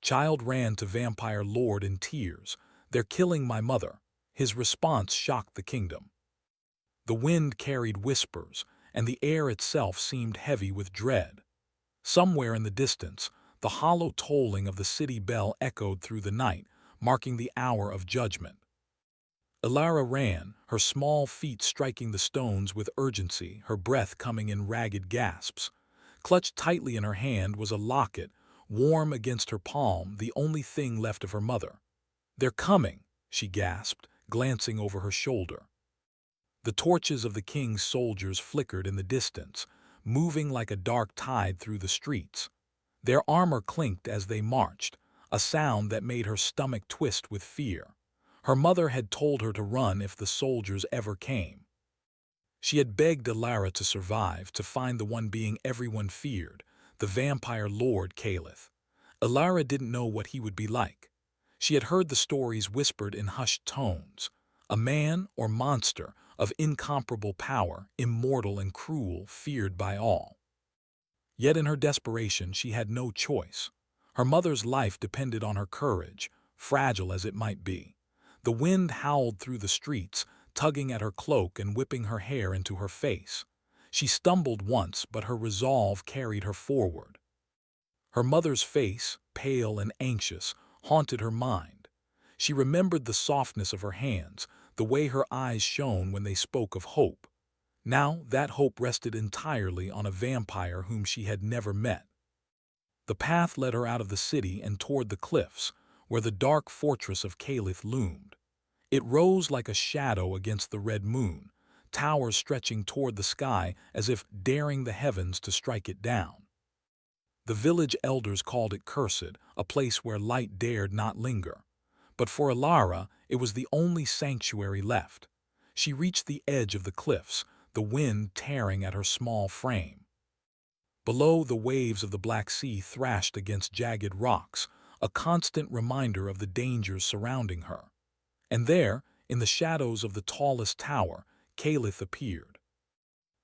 Child ran to Vampire Lord in tears. "They're killing my mother." His response shocked the kingdom. The wind carried whispers, and the air itself seemed heavy with dread. Somewhere in the distance, the hollow tolling of the city bell echoed through the night, marking the hour of judgment. Elara ran, her small feet striking the stones with urgency, her breath coming in ragged gasps. Clutched tightly in her hand was a locket, warm against her palm, the only thing left of her mother. "They're coming," she gasped, glancing over her shoulder. The torches of the king's soldiers flickered in the distance, moving like a dark tide through the streets. Their armor clinked as they marched, a sound that made her stomach twist with fear. Her mother had told her to run if the soldiers ever came. She had begged Elara to survive, to find the one being everyone feared, the vampire lord Caliph. Elara didn't know what he would be like. She had heard the stories whispered in hushed tones. A man or monster of incomparable power, immortal and cruel, feared by all. Yet in her desperation she had no choice. Her mother's life depended on her courage, fragile as it might be. The wind howled through the streets, tugging at her cloak and whipping her hair into her face. She stumbled once, but her resolve carried her forward. Her mother's face, pale and anxious, haunted her mind. She remembered the softness of her hands, the way her eyes shone when they spoke of hope. Now that hope rested entirely on a vampire whom she had never met. The path led her out of the city and toward the cliffs, where the dark fortress of Caliph loomed. It rose like a shadow against the red moon, towers stretching toward the sky as if daring the heavens to strike it down. The village elders called it cursed, a place where light dared not linger. But for Elara, it was the only sanctuary left. She reached the edge of the cliffs, the wind tearing at her small frame. Below, the waves of the Black Sea thrashed against jagged rocks, a constant reminder of the dangers surrounding her. And there, in the shadows of the tallest tower, Caliph appeared.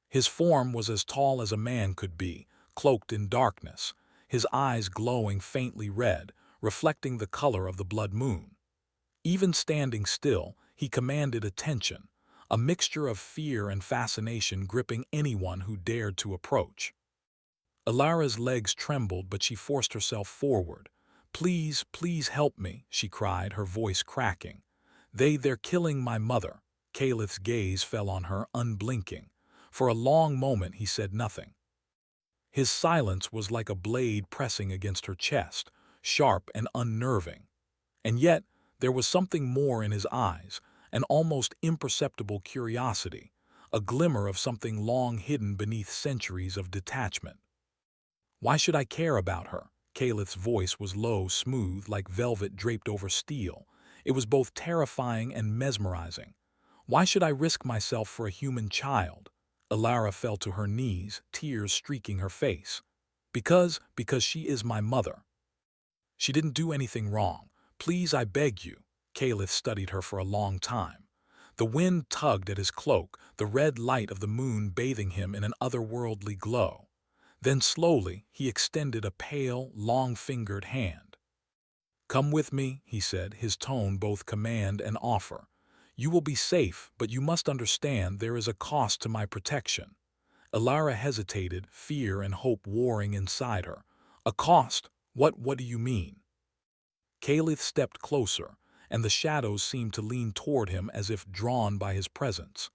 His form was as tall as a man could be, cloaked in darkness, his eyes glowing faintly red, reflecting the color of the blood moon. Even standing still, he commanded attention, a mixture of fear and fascination gripping anyone who dared to approach. Elara's legs trembled, but she forced herself forward. "Please, please help me," she cried, her voice cracking. They're killing my mother." Caliph's gaze fell on her, unblinking. For a long moment he said nothing. His silence was like a blade pressing against her chest, sharp and unnerving. And yet, there was something more in his eyes, an almost imperceptible curiosity, a glimmer of something long hidden beneath centuries of detachment. "Why should I care about her?" Caliph's voice was low, smooth, like velvet draped over steel. It was both terrifying and mesmerizing. "Why should I risk myself for a human child?" Elara fell to her knees, tears streaking her face. Because she is my mother. She didn't do anything wrong. Please, I beg you." Caliph studied her for a long time. The wind tugged at his cloak, the red light of the moon bathing him in an otherworldly glow. Then slowly he extended a pale, long-fingered hand. "Come with me," he said, his tone both command and offer. "You will be safe, but you must understand there is a cost to my protection." Elara hesitated, fear and hope warring inside her. "A cost? What do you mean?" Caliph stepped closer, and the shadows seemed to lean toward him as if drawn by his presence.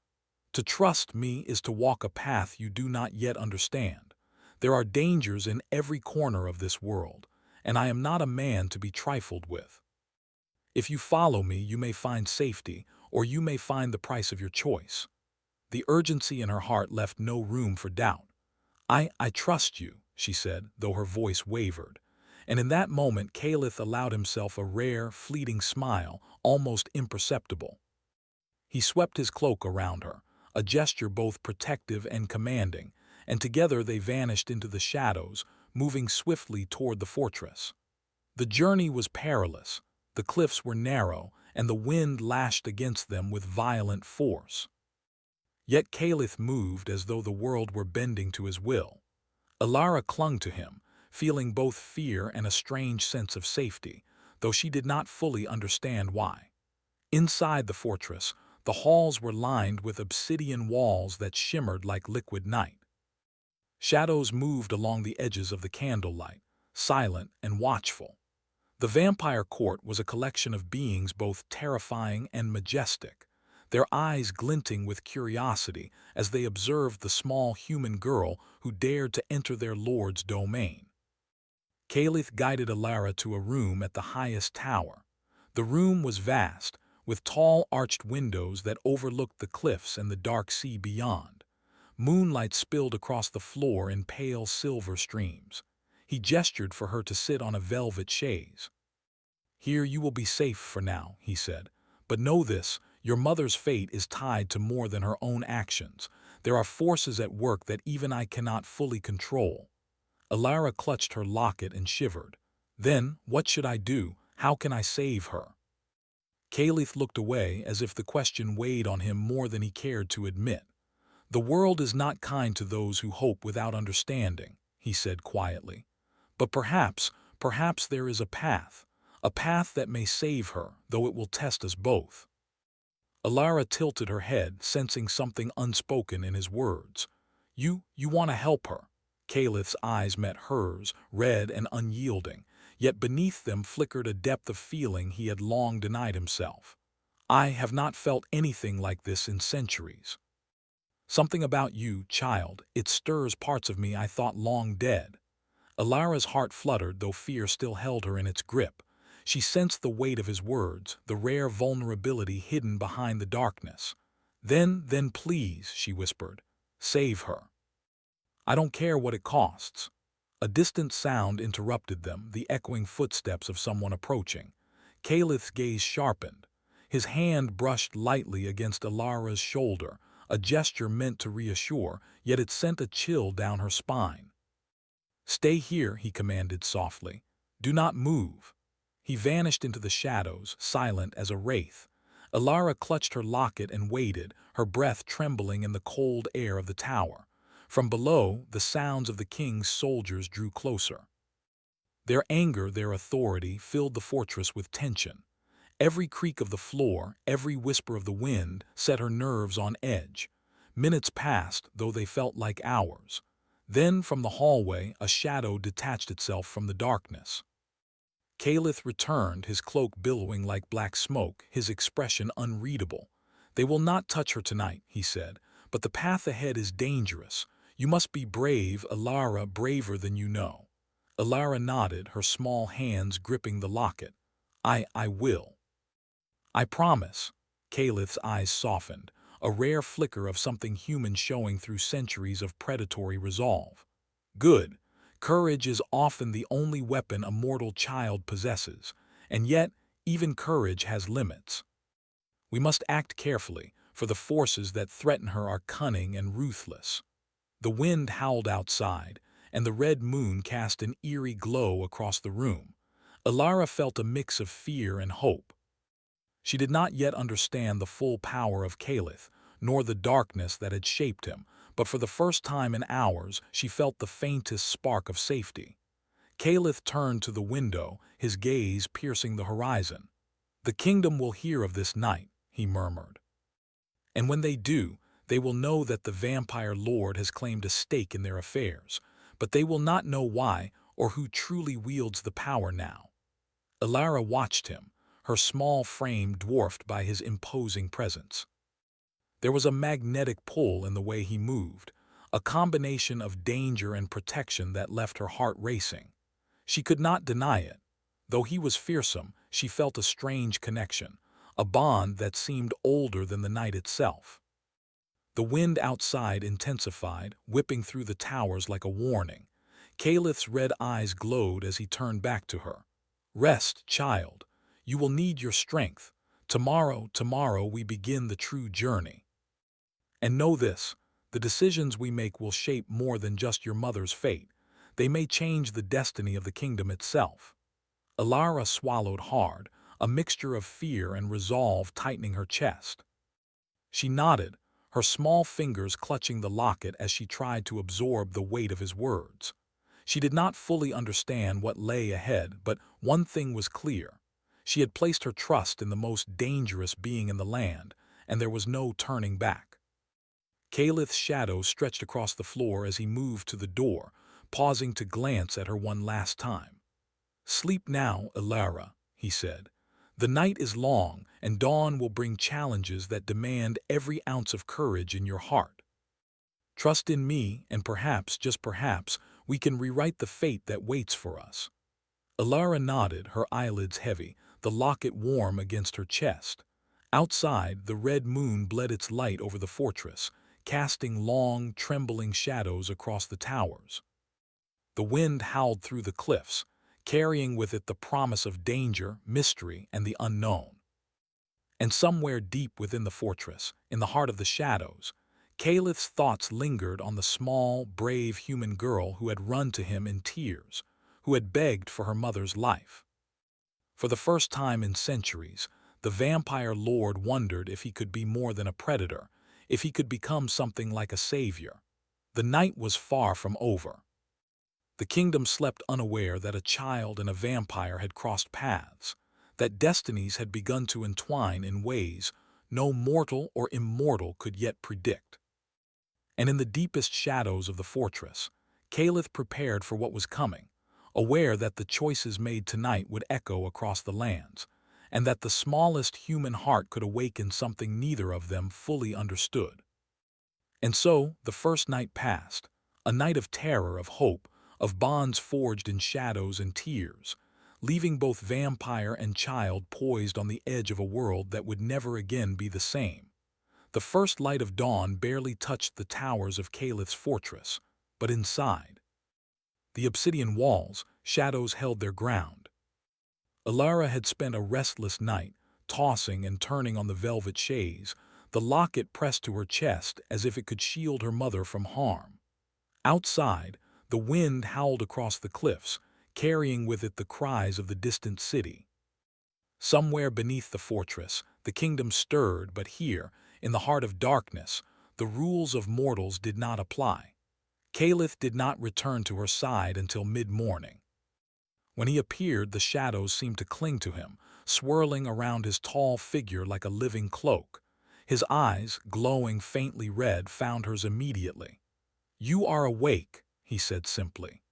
"To trust me is to walk a path you do not yet understand. There are dangers in every corner of this world, and I am not a man to be trifled with. If you follow me, you may find safety, or you may find the price of your choice." The urgency in her heart left no room for doubt. I trust you," she said, though her voice wavered. And in that moment Caliph allowed himself a rare, fleeting smile, almost imperceptible. He swept his cloak around her, a gesture both protective and commanding, and together they vanished into the shadows, moving swiftly toward the fortress. The journey was perilous, the cliffs were narrow, and the wind lashed against them with violent force. Yet Caliph moved as though the world were bending to his will. Elara clung to him, feeling both fear and a strange sense of safety, though she did not fully understand why. Inside the fortress, the halls were lined with obsidian walls that shimmered like liquid night. Shadows moved along the edges of the candlelight, silent and watchful. The vampire court was a collection of beings both terrifying and majestic, their eyes glinting with curiosity as they observed the small human girl who dared to enter their lord's domain. Caliph guided Alara to a room at the highest tower. The room was vast, with tall arched windows that overlooked the cliffs and the dark sea beyond. Moonlight spilled across the floor in pale silver streams. He gestured for her to sit on a velvet chaise. "Here you will be safe for now," he said. "But know this, your mother's fate is tied to more than her own actions. There are forces at work that even I cannot fully control." Alara clutched her locket and shivered. "Then, what should I do? How can I save her?" Caliph looked away as if the question weighed on him more than he cared to admit. "The world is not kind to those who hope without understanding," he said quietly. "But perhaps there is a path that may save her, though it will test us both." Alara tilted her head, sensing something unspoken in his words. You want to help her?" Caliph's eyes met hers, red and unyielding, yet beneath them flickered a depth of feeling he had long denied himself. "I have not felt anything like this in centuries. Something about you, child, it stirs parts of me I thought long dead." Alara's heart fluttered, though fear still held her in its grip. She sensed the weight of his words, the rare vulnerability hidden behind the darkness. Then please," she whispered, "save her. I don't care what it costs." A distant sound interrupted them, the echoing footsteps of someone approaching. Caliph's gaze sharpened. His hand brushed lightly against Alara's shoulder, a gesture meant to reassure, yet it sent a chill down her spine. "Stay here," he commanded softly. "Do not move." He vanished into the shadows, silent as a wraith. Alara clutched her locket and waited, her breath trembling in the cold air of the tower. From below, the sounds of the king's soldiers drew closer. Their anger, their authority, filled the fortress with tension. Every creak of the floor, every whisper of the wind, set her nerves on edge. Minutes passed, though they felt like hours. Then, from the hallway, a shadow detached itself from the darkness. Caliph returned, his cloak billowing like black smoke, his expression unreadable. "They will not touch her tonight," he said, "but the path ahead is dangerous. You must be brave, Alara, braver than you know." Alara nodded, her small hands gripping the locket. I will. I promise." Caliph's eyes softened, a rare flicker of something human showing through centuries of predatory resolve. "Good. Courage is often the only weapon a mortal child possesses, and yet even courage has limits. We must act carefully, for the forces that threaten her are cunning and ruthless." The wind howled outside, and the red moon cast an eerie glow across the room. Alara felt a mix of fear and hope. She did not yet understand the full power of Caliph, nor the darkness that had shaped him, but for the first time in hours she felt the faintest spark of safety. Caliph turned to the window, his gaze piercing the horizon. "The kingdom will hear of this night," he murmured. "And when they do, they will know that the vampire lord has claimed a stake in their affairs, but they will not know why or who truly wields the power now." Alara watched him, her small frame dwarfed by his imposing presence. There was a magnetic pull in the way he moved, a combination of danger and protection that left her heart racing. She could not deny it. Though he was fearsome, she felt a strange connection, a bond that seemed older than the night itself. The wind outside intensified, whipping through the towers like a warning. Caliph's red eyes glowed as he turned back to her. "Rest, child. You will need your strength. Tomorrow we begin the true journey. And know this, the decisions we make will shape more than just your mother's fate. They may change the destiny of the kingdom itself." Alara swallowed hard, a mixture of fear and resolve tightening her chest. She nodded, her small fingers clutching the locket as she tried to absorb the weight of his words. She did not fully understand what lay ahead, but one thing was clear. She had placed her trust in the most dangerous being in the land, and there was no turning back. Calith's shadow stretched across the floor as he moved to the door, pausing to glance at her one last time. "Sleep now, Elara," he said. "The night is long, and dawn will bring challenges that demand every ounce of courage in your heart. Trust in me, and perhaps, just perhaps, we can rewrite the fate that waits for us." Elara nodded, her eyelids heavy, the locket warm against her chest. Outside, the red moon bled its light over the fortress, casting long, trembling shadows across the towers. The wind howled through the cliffs, carrying with it the promise of danger, mystery, and the unknown. And somewhere deep within the fortress, in the heart of the shadows, Calith's thoughts lingered on the small, brave human girl who had run to him in tears, who had begged for her mother's life. For the first time in centuries, the vampire lord wondered if he could be more than a predator, if he could become something like a savior. The night was far from over. The kingdom slept unaware that a child and a vampire had crossed paths, that destinies had begun to entwine in ways no mortal or immortal could yet predict. And in the deepest shadows of the fortress, Calith prepared for what was coming, aware that the choices made tonight would echo across the lands, and that the smallest human heart could awaken something neither of them fully understood. And so the first night passed, a night of terror, of hope, of bonds forged in shadows and tears, leaving both vampire and child poised on the edge of a world that would never again be the same. The first light of dawn barely touched the towers of Calith's fortress, but inside the obsidian walls, shadows held their ground. Elara had spent a restless night, tossing and turning on the velvet chaise, the locket pressed to her chest as if it could shield her mother from harm. Outside, the wind howled across the cliffs, carrying with it the cries of the distant city. Somewhere beneath the fortress, the kingdom stirred, but here, in the heart of darkness, the rules of mortals did not apply. Calith did not return to her side until mid-morning. When he appeared, the shadows seemed to cling to him, swirling around his tall figure like a living cloak. His eyes, glowing faintly red, found hers immediately. "You are awake," he said simply.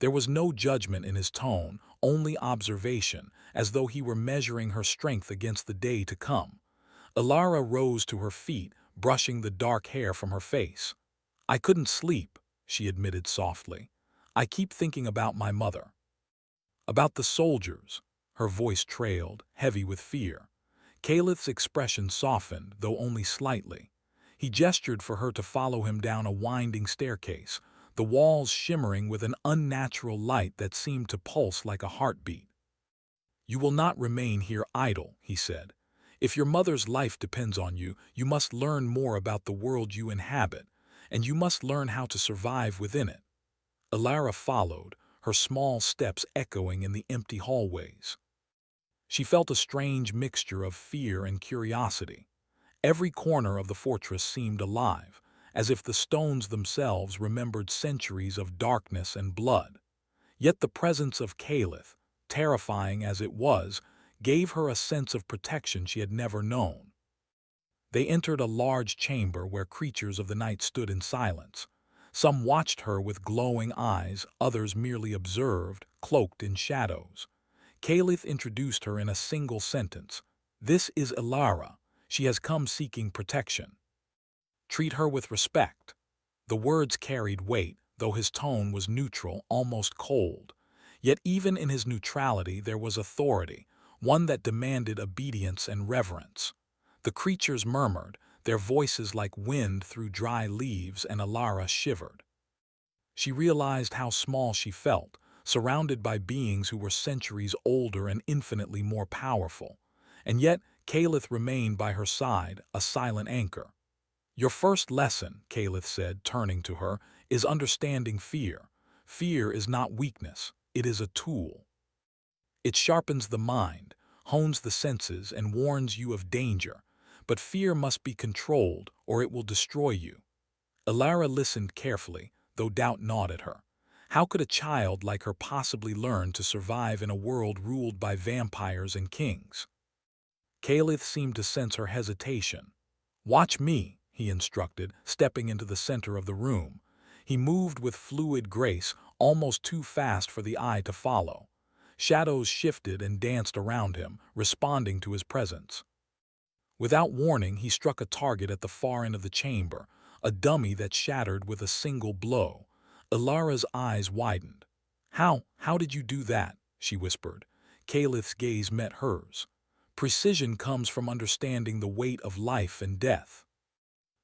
There was no judgment in his tone, only observation, as though he were measuring her strength against the day to come. Elara rose to her feet, brushing the dark hair from her face. "I couldn't sleep," she admitted softly. "I keep thinking about my mother. About the soldiers." Her voice trailed, heavy with fear. Calith's expression softened, though only slightly. He gestured for her to follow him down a winding staircase, the walls shimmering with an unnatural light that seemed to pulse like a heartbeat. "You will not remain here idle," he said. "If your mother's life depends on you, you must learn more about the world you inhabit, and you must learn how to survive within it." Elara followed, her small steps echoing in the empty hallways. She felt a strange mixture of fear and curiosity. Every corner of the fortress seemed alive, as if the stones themselves remembered centuries of darkness and blood. Yet the presence of Calith, terrifying as it was, gave her a sense of protection she had never known. They entered a large chamber where creatures of the night stood in silence. Some watched her with glowing eyes, others merely observed, cloaked in shadows. Calith introduced her in a single sentence. "This is Elara. She has come seeking protection. Treat her with respect." The words carried weight, though his tone was neutral, almost cold. Yet even in his neutrality there was authority, one that demanded obedience and reverence. The creatures murmured, their voices like wind through dry leaves, and Elara shivered. She realized how small she felt, surrounded by beings who were centuries older and infinitely more powerful. And yet, Calith remained by her side, a silent anchor. "Your first lesson," Calith said, turning to her, "is understanding fear. Fear is not weakness, it is a tool. It sharpens the mind, hones the senses, and warns you of danger. But fear must be controlled, or it will destroy you." Elara listened carefully, though doubt gnawed at her. How could a child like her possibly learn to survive in a world ruled by vampires and kings? Caliph seemed to sense her hesitation. "Watch me," he instructed, stepping into the center of the room. He moved with fluid grace, almost too fast for the eye to follow. Shadows shifted and danced around him, responding to his presence. Without warning, he struck a target at the far end of the chamber, a dummy that shattered with a single blow. Ilara's eyes widened. How did you do that?" she whispered. Caliph's gaze met hers. "Precision comes from understanding the weight of life and death.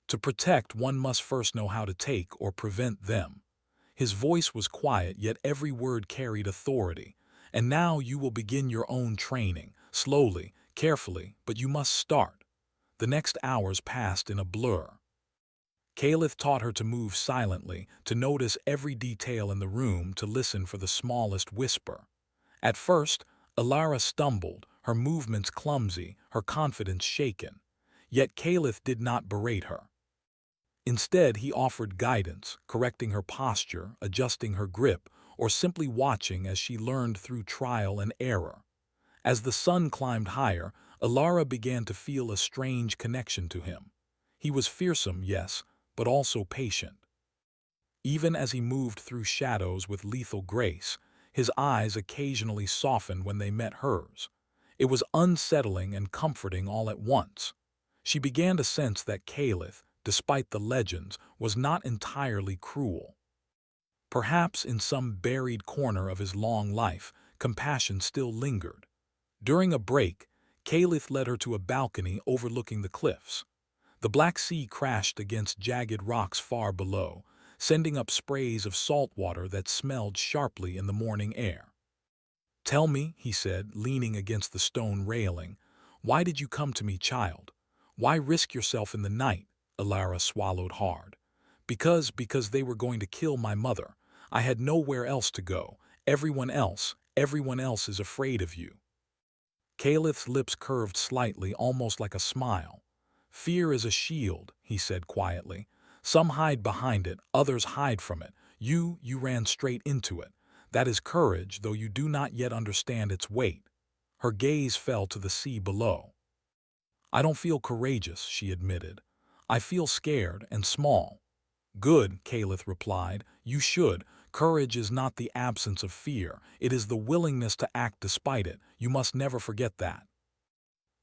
To protect, one must first know how to take or prevent them." His voice was quiet, yet every word carried authority. "And now you will begin your own training, slowly, carefully, but you must start." The next hours passed in a blur. Caliph taught her to move silently, to notice every detail in the room, to listen for the smallest whisper. At first, Ilara stumbled, her movements clumsy, her confidence shaken. Yet Caliph did not berate her. Instead, he offered guidance, correcting her posture, adjusting her grip, or simply watching as she learned through trial and error. As the sun climbed higher, Ilara began to feel a strange connection to him. He was fearsome, yes, but also patient. Even as he moved through shadows with lethal grace, his eyes occasionally softened when they met hers. It was unsettling and comforting all at once. She began to sense that Caliph, despite the legends, was not entirely cruel. Perhaps in some buried corner of his long life, compassion still lingered. During a break, Caliph led her to a balcony overlooking the cliffs. The Black Sea crashed against jagged rocks far below, sending up sprays of salt water that smelled sharply in the morning air. "Tell me," he said, leaning against the stone railing, "why did you come to me, child? Why risk yourself in the night?" Ilara swallowed hard. Because they were going to kill my mother. I had nowhere else to go. Everyone else is afraid of you." Caliph's lips curved slightly, almost like a smile. "Fear is a shield," he said quietly. "Some hide behind it, others hide from it. You ran straight into it. That is courage, though you do not yet understand its weight." Her gaze fell to the sea below. "I don't feel courageous," she admitted. "I feel scared and small." "Good," Caliph replied. "You should. Courage is not the absence of fear. It is the willingness to act despite it. You must never forget that."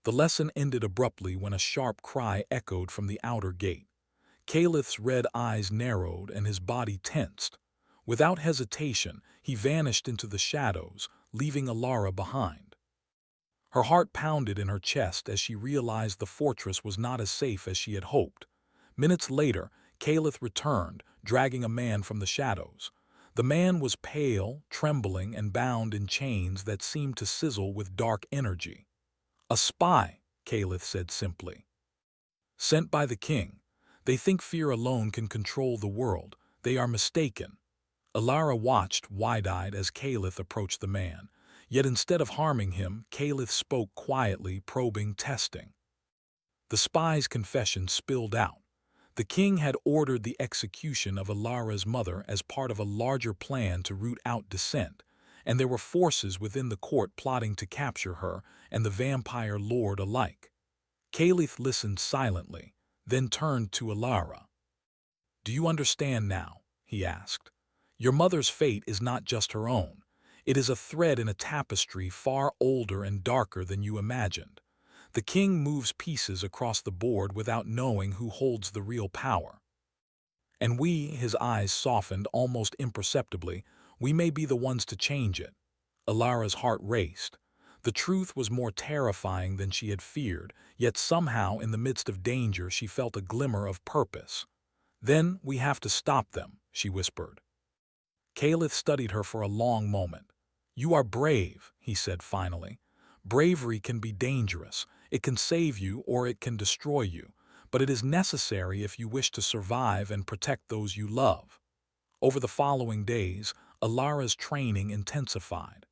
The lesson ended abruptly when a sharp cry echoed from the outer gate. Caliph's red eyes narrowed and his body tensed. Without hesitation, he vanished into the shadows, leaving Ilara behind. Her heart pounded in her chest as she realized the fortress was not as safe as she had hoped. Minutes later, Caliph returned, dragging a man from the shadows. The man was pale, trembling, and bound in chains that seemed to sizzle with dark energy. "A spy," Caliph said simply. "Sent by the king. They think fear alone can control the world. They are mistaken." Ilara watched, wide-eyed, as Caliph approached the man. Yet instead of harming him, Caliph spoke quietly, probing, testing. The spy's confession spilled out. The king had ordered the execution of Ilara's mother as part of a larger plan to root out dissent, and there were forces within the court plotting to capture her and the vampire lord alike. Caliph listened silently, then turned to Ilara. "Do you understand now?" he asked. "Your mother's fate is not just her own. It is a thread in a tapestry far older and darker than you imagined. The king moves pieces across the board without knowing who holds the real power. And we," his eyes softened almost imperceptibly, "we may be the ones to change it." Ilara's heart raced. The truth was more terrifying than she had feared, yet somehow in the midst of danger she felt a glimmer of purpose. "Then we have to stop them," she whispered. Caliph studied her for a long moment. "You are brave," he said finally. "Bravery can be dangerous. It can save you or it can destroy you, but it is necessary if you wish to survive and protect those you love." Over the following days, Ilara's training intensified.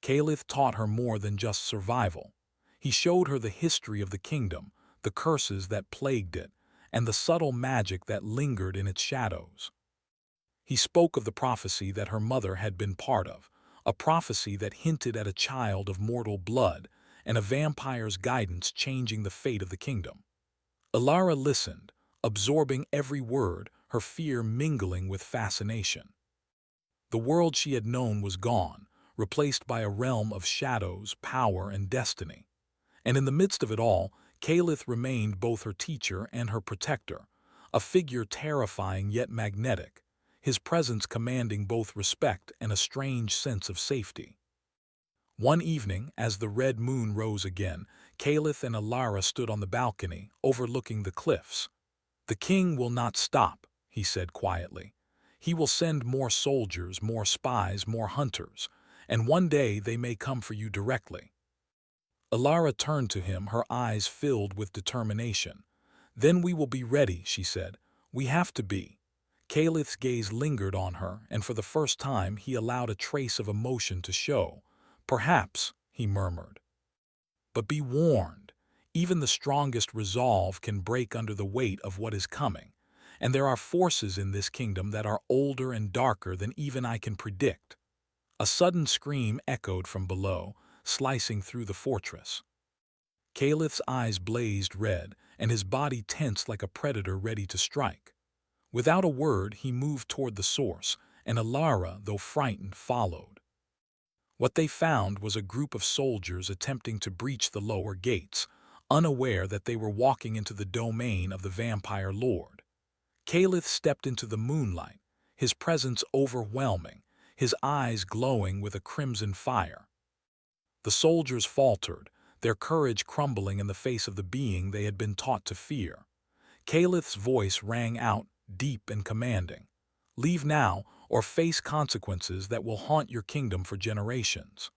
Caliph taught her more than just survival. He showed her the history of the kingdom, the curses that plagued it, and the subtle magic that lingered in its shadows. He spoke of the prophecy that her mother had been part of, a prophecy that hinted at a child of mortal blood and a vampire's guidance changing the fate of the kingdom. Alara listened, absorbing every word, her fear mingling with fascination. The world she had known was gone, replaced by a realm of shadows, power, and destiny. And in the midst of it all, Caliph remained both her teacher and her protector, a figure terrifying yet magnetic, his presence commanding both respect and a strange sense of safety. One evening, as the red moon rose again, Caliph and Alara stood on the balcony, overlooking the cliffs. "The king will not stop," he said quietly. "He will send more soldiers, more spies, more hunters, and one day they may come for you directly." Alara turned to him, her eyes filled with determination. "Then we will be ready," she said. "We have to be." Caliph's gaze lingered on her, and for the first time he allowed a trace of emotion to show. "Perhaps," he murmured. "But be warned. Even the strongest resolve can break under the weight of what is coming, and there are forces in this kingdom that are older and darker than even I can predict." A sudden scream echoed from below, slicing through the fortress. Caliph's eyes blazed red, and his body tensed like a predator ready to strike. Without a word, he moved toward the source, and Alara, though frightened, followed. What they found was a group of soldiers attempting to breach the lower gates, unaware that they were walking into the domain of the vampire lord. Caliph stepped into the moonlight, his presence overwhelming, his eyes glowing with a crimson fire. The soldiers faltered, their courage crumbling in the face of the being they had been taught to fear. Caliph's voice rang out, deep and commanding. "Leave now, or face consequences that will haunt your kingdom for generations."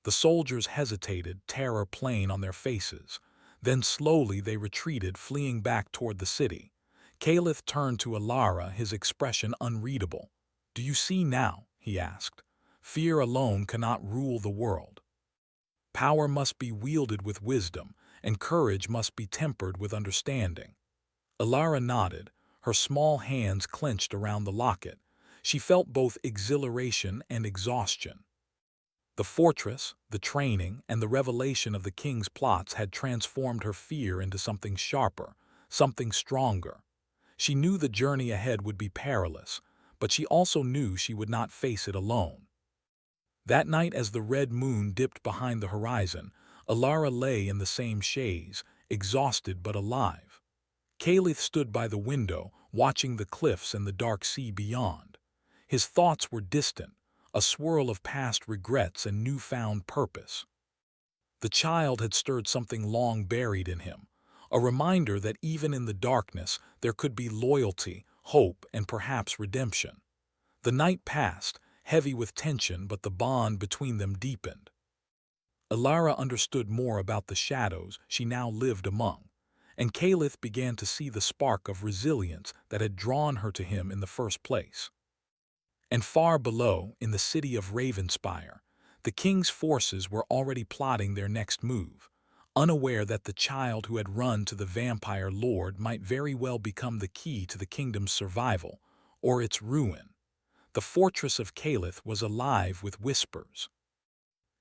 The soldiers hesitated, terror plain on their faces. Then slowly they retreated, fleeing back toward the city. Caliph turned to Alara, his expression unreadable. "Do you see now?" he asked. "Fear alone cannot rule the world. Power must be wielded with wisdom, and courage must be tempered with understanding." Alara nodded, her small hands clenched around the locket. She felt both exhilaration and exhaustion. The fortress, the training, and the revelation of the king's plots had transformed her fear into something sharper, something stronger. She knew the journey ahead would be perilous, but she also knew she would not face it alone. That night, as the red moon dipped behind the horizon, Alara lay in the same chaise, exhausted but alive. Caliph stood by the window, watching the cliffs and the dark sea beyond. His thoughts were distant, a swirl of past regrets and newfound purpose. The child had stirred something long buried in him, a reminder that even in the darkness there could be loyalty, hope, and perhaps redemption. The night passed, heavy with tension, but the bond between them deepened. Alara understood more about the shadows she now lived among, and Caliph began to see the spark of resilience that had drawn her to him in the first place. And far below, in the city of Ravenspire, the king's forces were already plotting their next move, unaware that the child who had run to the vampire lord might very well become the key to the kingdom's survival or its ruin. The fortress of Caliph was alive with whispers.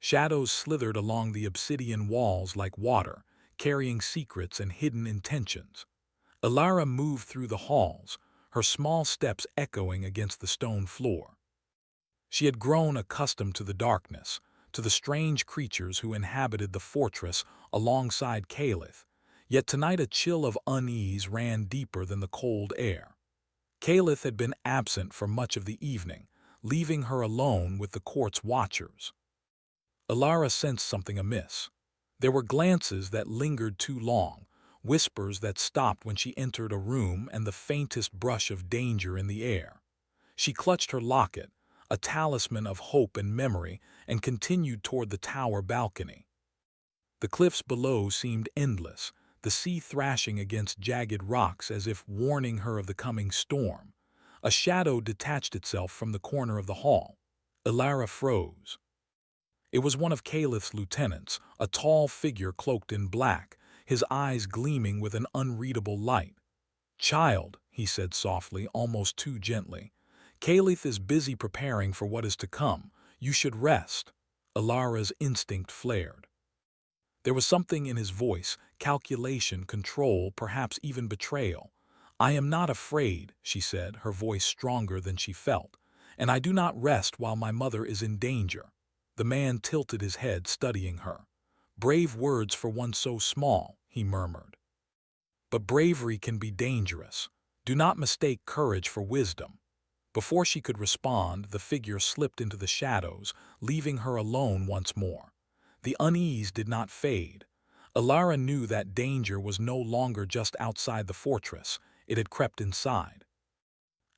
Shadows slithered along the obsidian walls like water, carrying secrets and hidden intentions. Alara moved through the halls, her small steps echoing against the stone floor. She had grown accustomed to the darkness, to the strange creatures who inhabited the fortress alongside Caliph, yet tonight a chill of unease ran deeper than the cold air. Caliph had been absent for much of the evening, leaving her alone with the court's watchers. Alara sensed something amiss. There were glances that lingered too long, whispers that stopped when she entered a room, and the faintest brush of danger in the air. She clutched her locket, a talisman of hope and memory, and continued toward the tower balcony. The cliffs below seemed endless, the sea thrashing against jagged rocks as if warning her of the coming storm. A shadow detached itself from the corner of the hall. Alara froze. It was one of Caliph's lieutenants, a tall figure cloaked in black, his eyes gleaming with an unreadable light. "Child," he said softly, almost too gently. Caliph is busy preparing for what is to come. You should rest. Alara's instinct flared. There was something in his voice, calculation, control, perhaps even betrayal. I am not afraid, she said, her voice stronger than she felt, and I do not rest while my mother is in danger. The man tilted his head, studying her. Brave words for one so small, he murmured. But bravery can be dangerous. Do not mistake courage for wisdom. Before she could respond, the figure slipped into the shadows, leaving her alone once more. The unease did not fade. Alara knew that danger was no longer just outside the fortress, it had crept inside.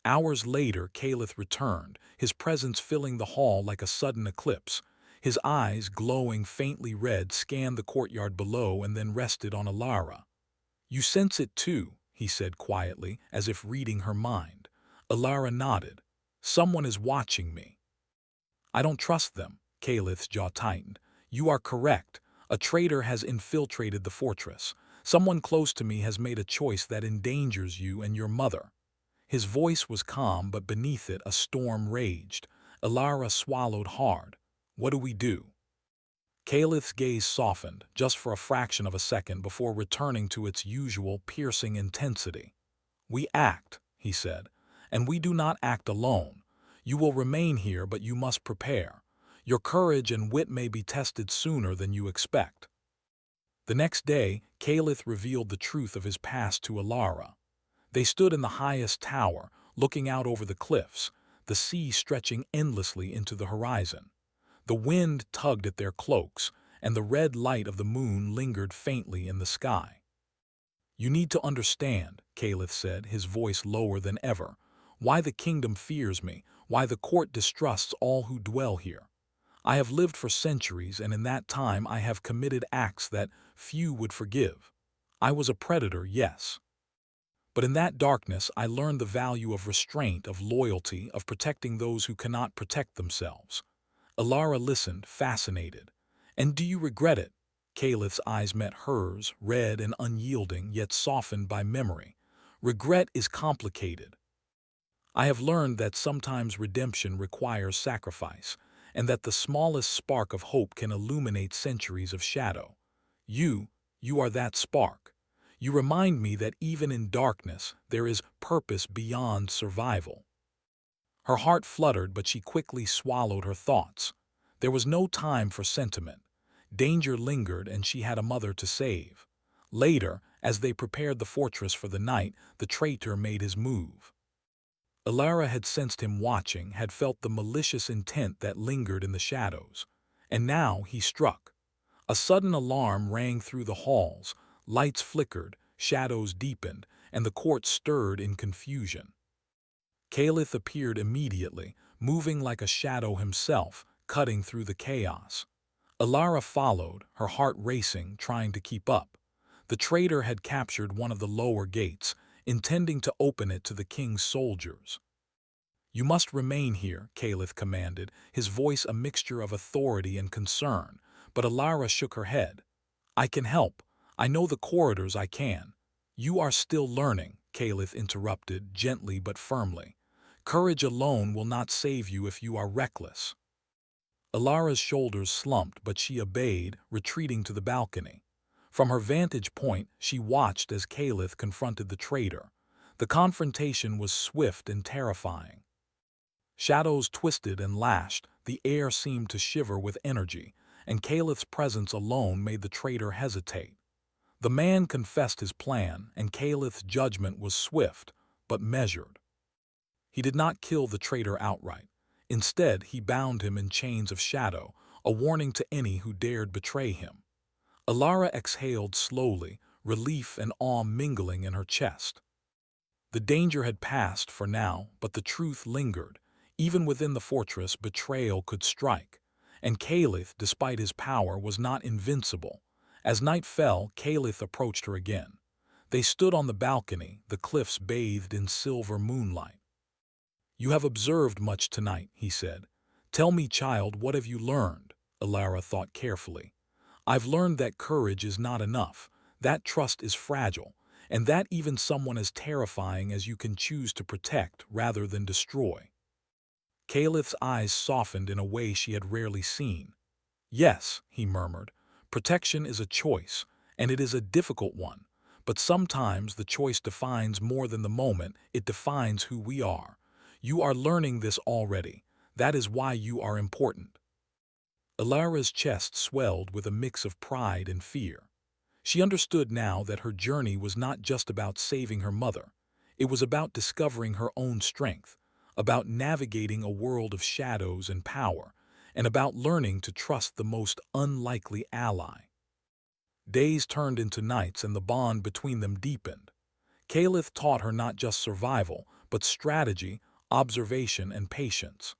Hours later, Caliph returned, his presence filling the hall like a sudden eclipse. His eyes, glowing faintly red, scanned the courtyard below and then rested on Alara. You sense it too, he said quietly, as if reading her mind. Alara nodded. Someone is watching me. I don't trust them, Caliph's jaw tightened. You are correct. A traitor has infiltrated the fortress. Someone close to me has made a choice that endangers you and your mother. His voice was calm, but beneath it a storm raged. Alara swallowed hard. What do we do? Caliph's gaze softened, just for a fraction of a second before returning to its usual piercing intensity. We act, he said, and we do not act alone. You will remain here, but you must prepare. Your courage and wit may be tested sooner than you expect. The next day, Caliph revealed the truth of his past to Alara. They stood in the highest tower, looking out over the cliffs, the sea stretching endlessly into the horizon. The wind tugged at their cloaks, and the red light of the moon lingered faintly in the sky. You need to understand, Caliph said, his voice lower than ever, why the kingdom fears me, why the court distrusts all who dwell here. I have lived for centuries, and in that time I have committed acts that few would forgive. I was a predator, yes. But in that darkness I learned the value of restraint, of loyalty, of protecting those who cannot protect themselves. Alara listened, fascinated. And do you regret it? Caliph's eyes met hers, red and unyielding, yet softened by memory. Regret is complicated. I have learned that sometimes redemption requires sacrifice, and that the smallest spark of hope can illuminate centuries of shadow. You are that spark. You remind me that even in darkness, there is purpose beyond survival. Her heart fluttered, but she quickly swallowed her thoughts. There was no time for sentiment. Danger lingered, and she had a mother to save. Later, as they prepared the fortress for the night, the traitor made his move. Alara had sensed him watching, had felt the malicious intent that lingered in the shadows. And now he struck. A sudden alarm rang through the halls, lights flickered, shadows deepened, and the court stirred in confusion. Caliph appeared immediately, moving like a shadow himself, cutting through the chaos. Alara followed, her heart racing, trying to keep up. The traitor had captured one of the lower gates, intending to open it to the king's soldiers. You must remain here, Caliph commanded, his voice a mixture of authority and concern, but Alara shook her head. I can help. I know the corridors, I can. You are still learning, Caliph interrupted, gently but firmly. Courage alone will not save you if you are reckless. Alara's shoulders slumped, but she obeyed, retreating to the balcony. From her vantage point, she watched as Caliph confronted the traitor. The confrontation was swift and terrifying. Shadows twisted and lashed, the air seemed to shiver with energy, and Caliph's presence alone made the traitor hesitate. The man confessed his plan, and Caliph's judgment was swift, but measured. He did not kill the traitor outright. Instead, he bound him in chains of shadow, a warning to any who dared betray him. Alara exhaled slowly, relief and awe mingling in her chest. The danger had passed for now, but the truth lingered. Even within the fortress, betrayal could strike. And Caliph, despite his power, was not invincible. As night fell, Caliph approached her again. They stood on the balcony, the cliffs bathed in silver moonlight. You have observed much tonight, he said. Tell me, child, what have you learned? Alara thought carefully. I've learned that courage is not enough, that trust is fragile, and that even someone as terrifying as you can choose to protect rather than destroy. Calith's eyes softened in a way she had rarely seen. "Yes," he murmured, "protection is a choice, and it is a difficult one. But sometimes the choice defines more than the moment, it defines who we are. You are learning this already. That is why you are important." Alara's chest swelled with a mix of pride and fear. She understood now that her journey was not just about saving her mother. It was about discovering her own strength, about navigating a world of shadows and power, and about learning to trust the most unlikely ally. Days turned into nights and the bond between them deepened. Caliph taught her not just survival, but strategy, observation, and patience.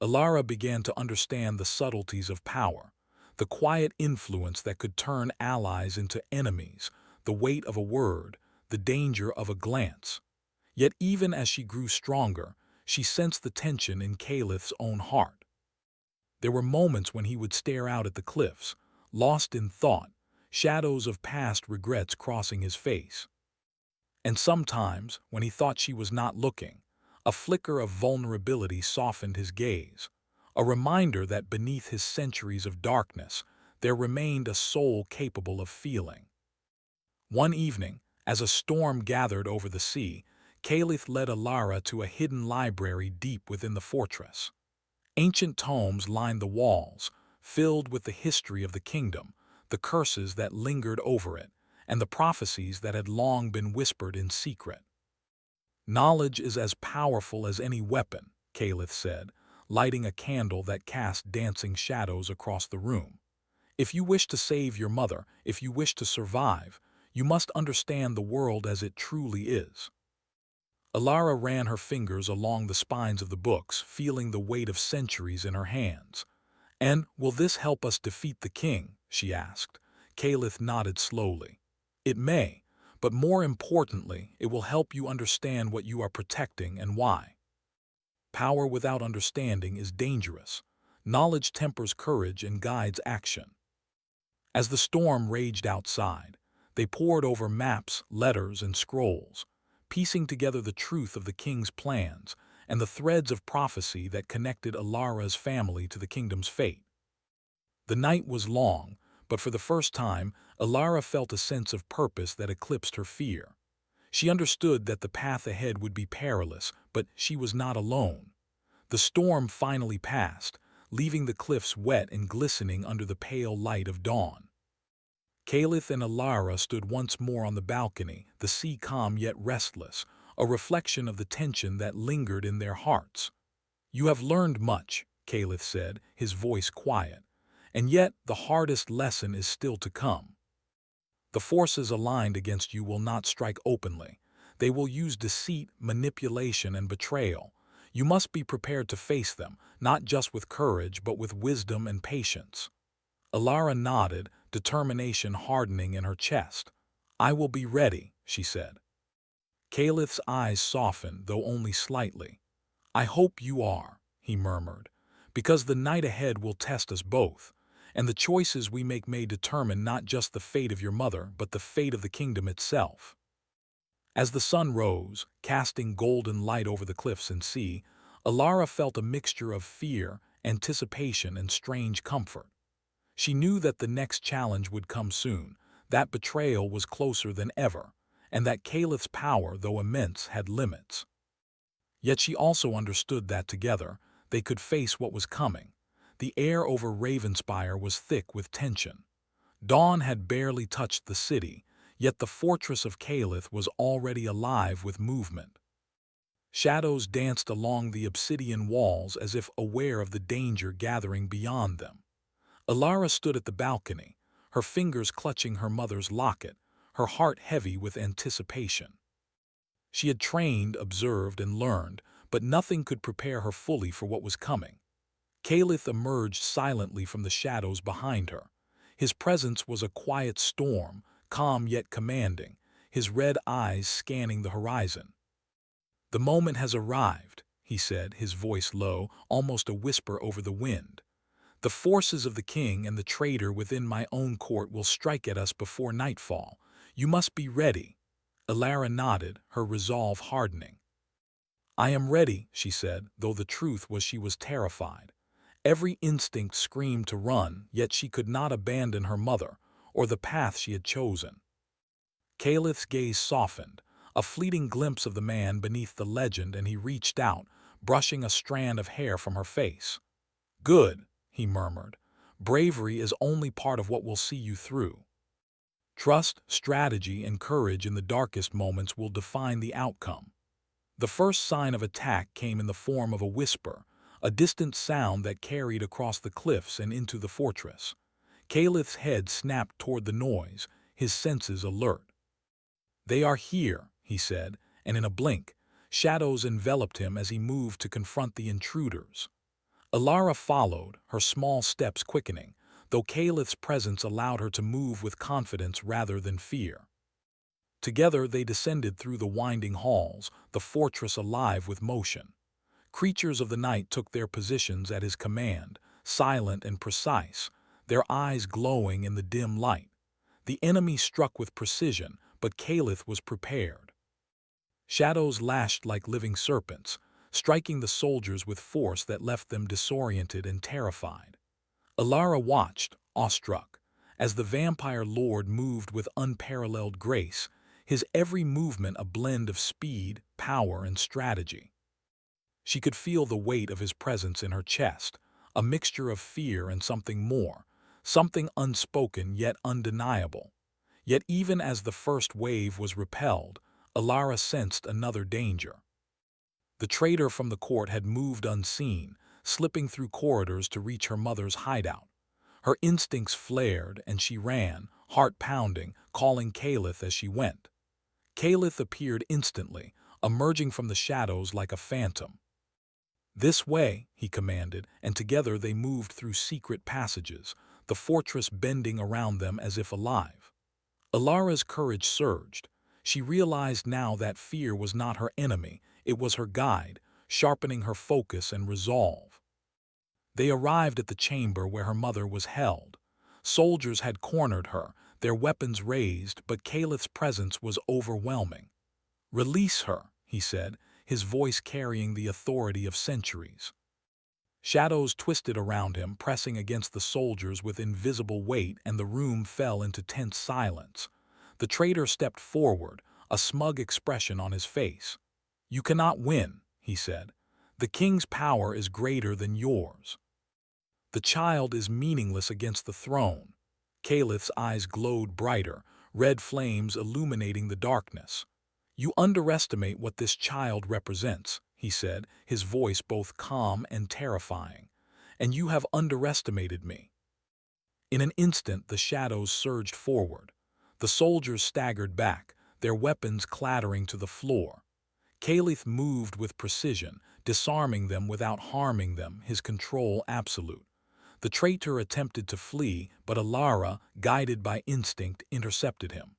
Alara began to understand the subtleties of power, the quiet influence that could turn allies into enemies, the weight of a word, the danger of a glance. Yet even as she grew stronger, she sensed the tension in Caliph's own heart. There were moments when he would stare out at the cliffs, lost in thought, shadows of past regrets crossing his face. And sometimes, when he thought she was not looking, a flicker of vulnerability softened his gaze, a reminder that beneath his centuries of darkness, there remained a soul capable of feeling. One evening, as a storm gathered over the sea, Caliph led Alara to a hidden library deep within the fortress. Ancient tomes lined the walls, filled with the history of the kingdom, the curses that lingered over it, and the prophecies that had long been whispered in secret. "Knowledge is as powerful as any weapon," Caliph said, lighting a candle that cast dancing shadows across the room. "If you wish to save your mother, if you wish to survive, you must understand the world as it truly is." Alara ran her fingers along the spines of the books, feeling the weight of centuries in her hands. "And will this help us defeat the king?" she asked. Caliph nodded slowly. "It may, but more importantly, it will help you understand what you are protecting and why. Power without understanding is dangerous. Knowledge tempers courage and guides action." As the storm raged outside, they pored over maps, letters, and scrolls, piecing together the truth of the king's plans and the threads of prophecy that connected Alara's family to the kingdom's fate. The night was long, but for the first time, Alara felt a sense of purpose that eclipsed her fear. She understood that the path ahead would be perilous, but she was not alone. The storm finally passed, leaving the cliffs wet and glistening under the pale light of dawn. Caliph and Alara stood once more on the balcony, the sea calm yet restless, a reflection of the tension that lingered in their hearts. "You have learned much," Caliph said, his voice quiet, "and yet the hardest lesson is still to come. The forces aligned against you will not strike openly. They will use deceit, manipulation, and betrayal. You must be prepared to face them, not just with courage, but with wisdom and patience." Alara nodded, determination hardening in her chest. "I will be ready," she said. Caliph's eyes softened, though only slightly. "I hope you are," he murmured, "because the night ahead will test us both, and the choices we make may determine not just the fate of your mother, but the fate of the kingdom itself." As the sun rose, casting golden light over the cliffs and sea, Alara felt a mixture of fear, anticipation, and strange comfort. She knew that the next challenge would come soon, that betrayal was closer than ever, and that Caliph's power, though immense, had limits. Yet she also understood that together, they could face what was coming. The air over Ravenspire was thick with tension. Dawn had barely touched the city, yet the fortress of Caliph was already alive with movement. Shadows danced along the obsidian walls as if aware of the danger gathering beyond them. Alara stood at the balcony, her fingers clutching her mother's locket, her heart heavy with anticipation. She had trained, observed, and learned, but nothing could prepare her fully for what was coming. Caliph emerged silently from the shadows behind her. His presence was a quiet storm, calm yet commanding, his red eyes scanning the horizon. "The moment has arrived," he said, his voice low, almost a whisper over the wind. "The forces of the king and the traitor within my own court will strike at us before nightfall. You must be ready." Alara nodded, her resolve hardening. I am ready, she said, though the truth was she was terrified. Every instinct screamed to run, yet she could not abandon her mother, or the path she had chosen. Calith's gaze softened, a fleeting glimpse of the man beneath the legend, and he reached out, brushing a strand of hair from her face. Good, he murmured. Bravery is only part of what will see you through. Trust, strategy, and courage in the darkest moments will define the outcome. The first sign of attack came in the form of a whisper, a distant sound that carried across the cliffs and into the fortress. Calith's head snapped toward the noise, his senses alert. They are here, he said, and in a blink, shadows enveloped him as he moved to confront the intruders. Alara followed, her small steps quickening, though Calith's presence allowed her to move with confidence rather than fear. Together they descended through the winding halls, the fortress alive with motion. Creatures of the night took their positions at his command, silent and precise, their eyes glowing in the dim light. The enemy struck with precision, but Calith was prepared. Shadows lashed like living serpents, striking the soldiers with force that left them disoriented and terrified. Alara watched, awestruck, as the vampire lord moved with unparalleled grace, his every movement a blend of speed, power, and strategy. She could feel the weight of his presence in her chest, a mixture of fear and something more, something unspoken yet undeniable. Yet even as the first wave was repelled, Alara sensed another danger. The traitor from the court had moved unseen, slipping through corridors to reach her mother's hideout. Her instincts flared, and she ran, heart pounding, calling Calith as she went. Calith appeared instantly, emerging from the shadows like a phantom. "This way," he commanded, and together they moved through secret passages, the fortress bending around them as if alive. Alara's courage surged. She realized now that fear was not her enemy, it was her guide, sharpening her focus and resolve. They arrived at the chamber where her mother was held. Soldiers had cornered her, their weapons raised, but Calith's presence was overwhelming. "Release her," he said, his voice carrying the authority of centuries. Shadows twisted around him, pressing against the soldiers with invisible weight, and the room fell into tense silence. The traitor stepped forward, a smug expression on his face. "You cannot win," he said. "The king's power is greater than yours. The child is meaningless against the throne." Calith's eyes glowed brighter, red flames illuminating the darkness. "You underestimate what this child represents," he said, his voice both calm and terrifying. "And you have underestimated me." In an instant the shadows surged forward. The soldiers staggered back, their weapons clattering to the floor. Calith moved with precision, disarming them without harming them, his control absolute. The traitor attempted to flee, but Alara, guided by instinct, intercepted him.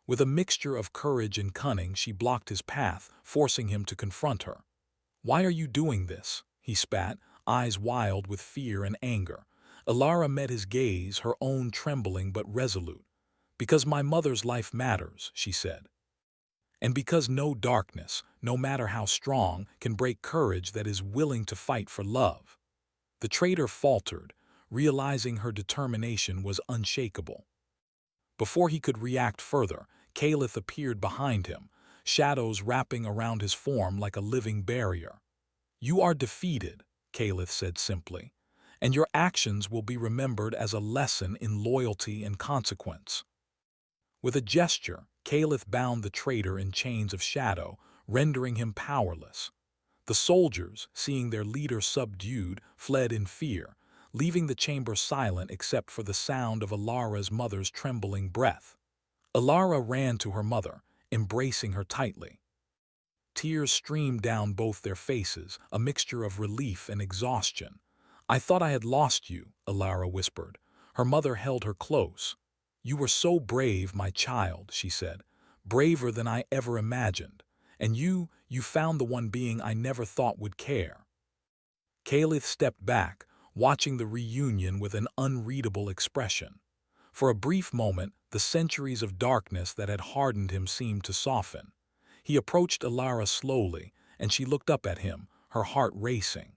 With a mixture of courage and cunning, she blocked his path, forcing him to confront her. "Why are you doing this?" he spat, eyes wild with fear and anger. Alara met his gaze, her own trembling but resolute. "Because my mother's life matters," she said. "And because no darkness, no matter how strong, can break courage that is willing to fight for love." The traitor faltered, realizing her determination was unshakable. Before he could react further, Calith appeared behind him, shadows wrapping around his form like a living barrier. "You are defeated," Calith said simply, "and your actions will be remembered as a lesson in loyalty and consequence." With a gesture, Calith bound the traitor in chains of shadow, rendering him powerless. The soldiers, seeing their leader subdued, fled in fear, leaving the chamber silent except for the sound of Alara's mother's trembling breath. Alara ran to her mother, embracing her tightly. Tears streamed down both their faces, a mixture of relief and exhaustion. "I thought I had lost you," Alara whispered. Her mother held her close. "You were so brave, my child," she said, "braver than I ever imagined. And you found the one being I never thought would care." Calith stepped back, watching the reunion with an unreadable expression. For a brief moment, the centuries of darkness that had hardened him seemed to soften. He approached Alara slowly, and she looked up at him, her heart racing.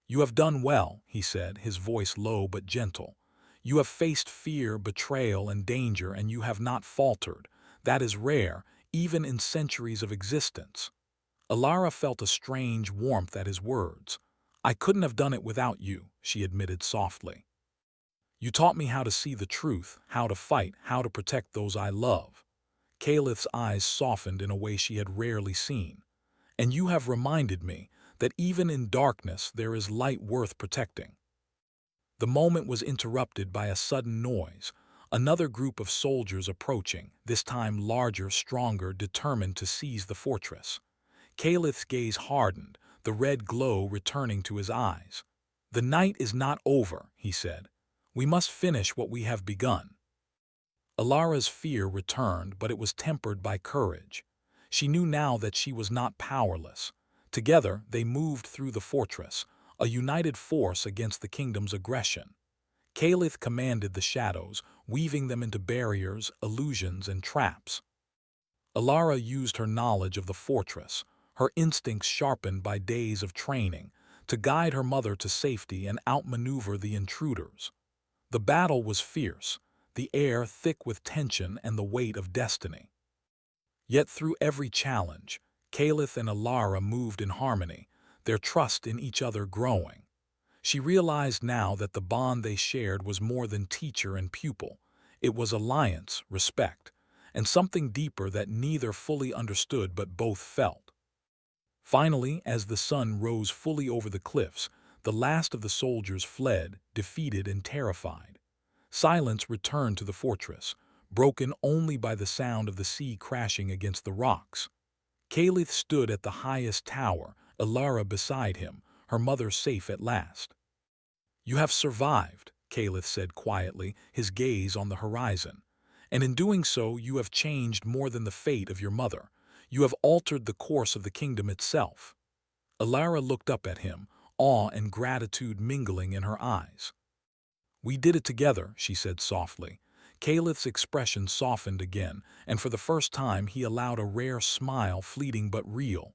"You have done well," he said, his voice low but gentle. "You have faced fear, betrayal, and danger, and you have not faltered. That is rare, even in centuries of existence." Alara felt a strange warmth at his words. "I couldn't have done it without you," she admitted softly. "You taught me how to see the truth, how to fight, how to protect those I love." Calith's eyes softened in a way she had rarely seen. "And you have reminded me that even in darkness there is light worth protecting." The moment was interrupted by a sudden noise, another group of soldiers approaching, this time larger, stronger, determined to seize the fortress. Calith's gaze hardened, the red glow returning to his eyes. "The night is not over," he said. "We must finish what we have begun." Alara's fear returned, but it was tempered by courage. She knew now that she was not powerless. Together, they moved through the fortress, a united force against the kingdom's aggression. Calith commanded the shadows, weaving them into barriers, illusions, and traps. Alara used her knowledge of the fortress, her instincts sharpened by days of training, to guide her mother to safety and outmaneuver the intruders. The battle was fierce, the air thick with tension and the weight of destiny. Yet through every challenge, Calith and Alara moved in harmony, their trust in each other growing. She realized now that the bond they shared was more than teacher and pupil. It was alliance, respect, and something deeper that neither fully understood but both felt. Finally, as the sun rose fully over the cliffs, the last of the soldiers fled, defeated and terrified. Silence returned to the fortress, broken only by the sound of the sea crashing against the rocks. Calith stood at the highest tower, Alara beside him, her mother safe at last. "You have survived," Calith said quietly, his gaze on the horizon. "And in doing so you have changed more than the fate of your mother. You have altered the course of the kingdom itself." Alara looked up at him, awe and gratitude mingling in her eyes. "We did it together," she said softly. Calith's expression softened again, and for the first time he allowed a rare smile, fleeting but real.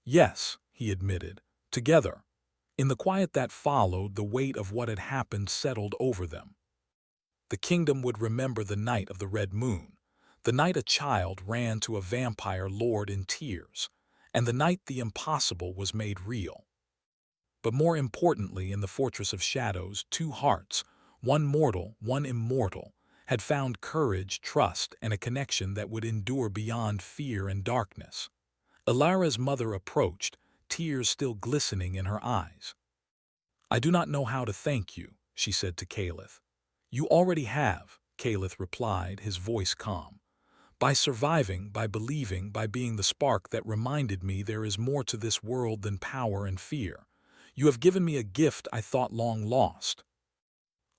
"Yes," he admitted, "together." In the quiet that followed, the weight of what had happened settled over them. The kingdom would remember the night of the red moon, the night a child ran to a vampire lord in tears, and the night the impossible was made real. But more importantly, in the Fortress of Shadows, two hearts, one mortal, one immortal, had found courage, trust, and a connection that would endure beyond fear and darkness. Alara's mother approached, tears still glistening in her eyes. "I do not know how to thank you," she said to Calith. "You already have," Calith replied, his voice calm. "By surviving, by believing, by being the spark that reminded me there is more to this world than power and fear. You have given me a gift I thought long lost."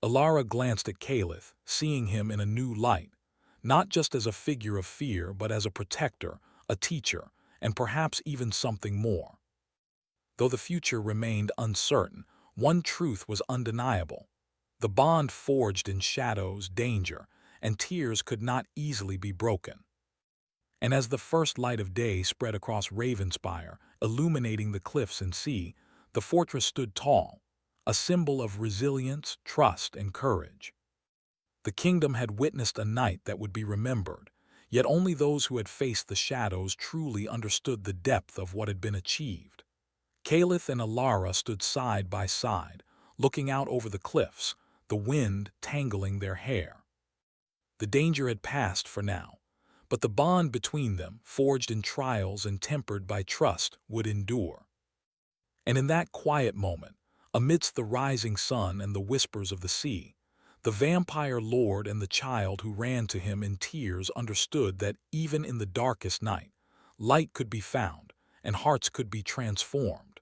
Alara glanced at Calith, seeing him in a new light, not just as a figure of fear, but as a protector, a teacher, and perhaps even something more. Though the future remained uncertain, one truth was undeniable. The bond forged in shadows, danger, and tears could not easily be broken. And as the first light of day spread across Ravenspire, illuminating the cliffs and sea, the fortress stood tall, a symbol of resilience, trust, and courage. The kingdom had witnessed a night that would be remembered, yet only those who had faced the shadows truly understood the depth of what had been achieved. Calith and Alara stood side by side, looking out over the cliffs, the wind tangling their hair. The danger had passed for now, but the bond between them, forged in trials and tempered by trust, would endure. And in that quiet moment, amidst the rising sun and the whispers of the sea, the vampire lord and the child who ran to him in tears understood that even in the darkest night, light could be found and hearts could be transformed.